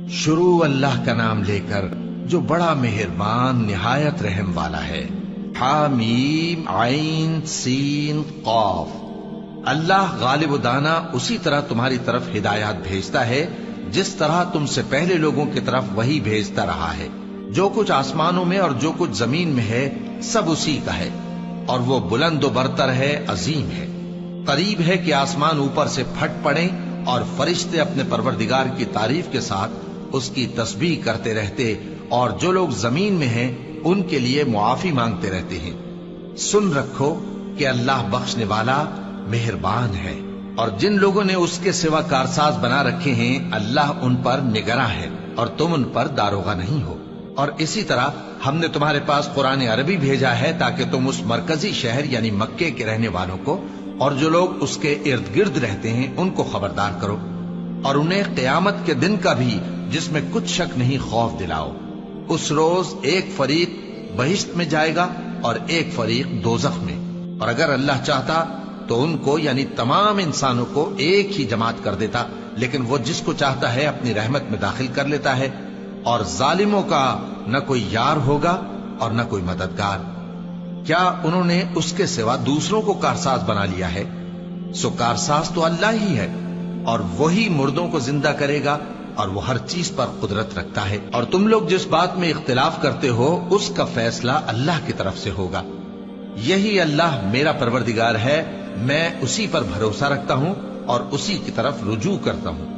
شروع اللہ کا نام لے کر جو بڑا مہربان نہایت رحم والا ہے۔ حامیم عین سین قاف۔ اللہ غالب و دانا اسی طرح تمہاری طرف ہدایات بھیجتا ہے جس طرح تم سے پہلے لوگوں کی طرف وہی بھیجتا رہا ہے۔ جو کچھ آسمانوں میں اور جو کچھ زمین میں ہے سب اسی کا ہے، اور وہ بلند و برتر ہے، عظیم ہے۔ قریب ہے کہ آسمان اوپر سے پھٹ پڑیں اور فرشتے اپنے پروردگار کی تعریف کے ساتھ اس کی تسبیح کرتے رہتے، اور جو لوگ زمین میں ہیں ان کے لیے معافی مانگتے رہتے ہیں۔ سن رکھو کہ اللہ بخشنے والا مہربان ہے، اور جن لوگوں نے اس کے سوا کارساز بنا رکھے ہیں اللہ ان پر نگراں ہے، اور تم ان پر داروغہ نہیں ہو۔ اور اسی طرح ہم نے تمہارے پاس قرآن عربی بھیجا ہے تاکہ تم اس مرکزی شہر یعنی مکے کے رہنے والوں کو اور جو لوگ اس کے ارد گرد رہتے ہیں ان کو خبردار کرو، اور انہیں قیامت کے دن کا بھی جس میں کچھ شک نہیں خوف دلاؤ۔ اس روز ایک فریق بہشت میں جائے گا اور ایک فریق دوزخ میں، اور اگر اللہ چاہتا تو ان کو یعنی تمام انسانوں کو ایک ہی جماعت کر دیتا، لیکن وہ جس کو چاہتا ہے اپنی رحمت میں داخل کر لیتا ہے، اور ظالموں کا نہ کوئی یار ہوگا اور نہ کوئی مددگار۔ کیا انہوں نے اس کے سوا دوسروں کو کارساز بنا لیا ہے؟ سو کارساز تو اللہ ہی ہے، اور وہی مردوں کو زندہ کرے گا، اور وہ ہر چیز پر قدرت رکھتا ہے۔ اور تم لوگ جس بات میں اختلاف کرتے ہو اس کا فیصلہ اللہ کی طرف سے ہوگا۔ یہی اللہ میرا پروردگار ہے، میں اسی پر بھروسہ رکھتا ہوں اور اسی کی طرف رجوع کرتا ہوں۔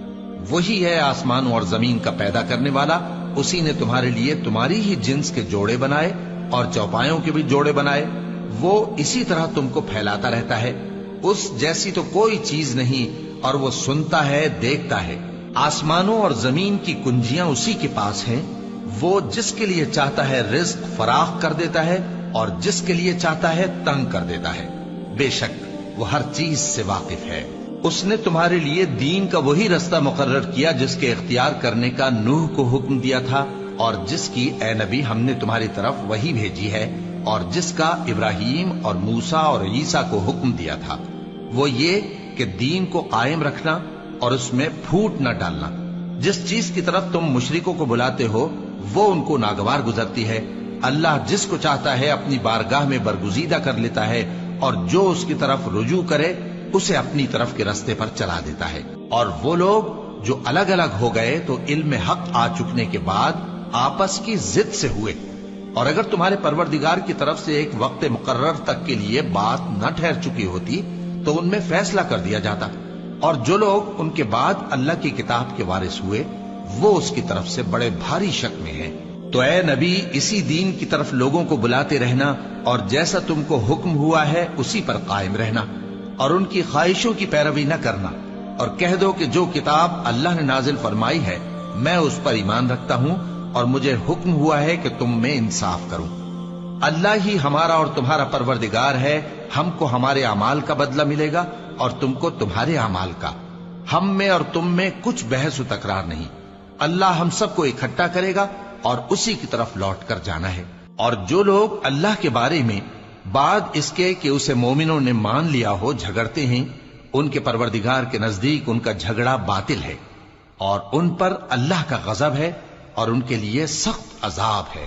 وہی ہے آسمانوں اور زمین کا پیدا کرنے والا، اسی نے تمہارے لیے تمہاری ہی جنس کے جوڑے بنائے اور چوپایوں کے بھی جوڑے بنائے۔ وہ اسی طرح تم کو پھیلاتا رہتا ہے، اس جیسی تو کوئی چیز نہیں، اور وہ سنتا ہے، دیکھتا ہے۔ آسمانوں اور زمین کی کنجیاں اسی کے پاس ہیں، وہ جس کے لیے چاہتا ہے رزق فراخ کر دیتا ہے اور جس کے لیے چاہتا ہے تنگ کر دیتا ہے۔ بے شک وہ ہر چیز سے واقف ہے۔ اس نے تمہارے لیے دین کا وہی رستہ مقرر کیا جس کے اختیار کرنے کا نوح کو حکم دیا تھا، اور جس کی اے نبی ہم نے تمہاری طرف وہی بھیجی ہے، اور جس کا ابراہیم اور موسیٰ اور عیسیٰ کو حکم دیا تھا۔ وہ یہ کہ دین کو قائم رکھنا اور اس میں پھوٹ نہ ڈالنا۔ جس چیز کی طرف تم مشرکوں کو بلاتے ہو وہ ان کو ناگوار گزرتی ہے۔ اللہ جس کو چاہتا ہے اپنی بارگاہ میں برگزیدہ کر لیتا ہے، اور جو اس کی طرف رجوع کرے اسے اپنی طرف کے رستے پر چلا دیتا ہے۔ اور وہ لوگ جو الگ الگ ہو گئے تو علم حق آ چکنے کے بعد آپس کی ضد سے ہوئے، اور اگر تمہارے پروردگار کی طرف سے ایک وقت مقرر تک کے لیے بات نہ ٹھہر چکی ہوتی تو ان میں فیصلہ کر دیا جاتا، اور جو لوگ ان کے بعد اللہ کی کتاب کے وارث ہوئے وہ اس کی طرف سے بڑے بھاری شک میں ہیں۔ تو اے نبی اسی دین کی طرف لوگوں کو بلاتے رہنا، اور جیسا تم کو حکم ہوا ہے اسی پر قائم رہنا، اور ان کی خواہشوں کی پیروی نہ کرنا، اور کہہ دو کہ جو کتاب اللہ نے نازل فرمائی ہے میں اس پر ایمان رکھتا ہوں، اور مجھے حکم ہوا ہے کہ تم میں انصاف کروں۔ اللہ ہی ہمارا اور تمہارا پروردگار ہے، ہم کو ہمارے اعمال کا بدلہ ملے گا اور تم کو تمہارے اعمال کا۔ ہم میں اور تم میں کچھ بحث و تکرار نہیں، اللہ ہم سب کو اکٹھا کرے گا اور اسی کی طرف لوٹ کر جانا ہے۔ اور جو لوگ اللہ کے بارے میں بعد اس کے کہ اسے مومنوں نے مان لیا ہو جھگڑتے ہیں، ان کے پروردگار کے نزدیک ان کا جھگڑا باطل ہے، اور ان پر اللہ کا غضب ہے اور ان کے لیے سخت عذاب ہے۔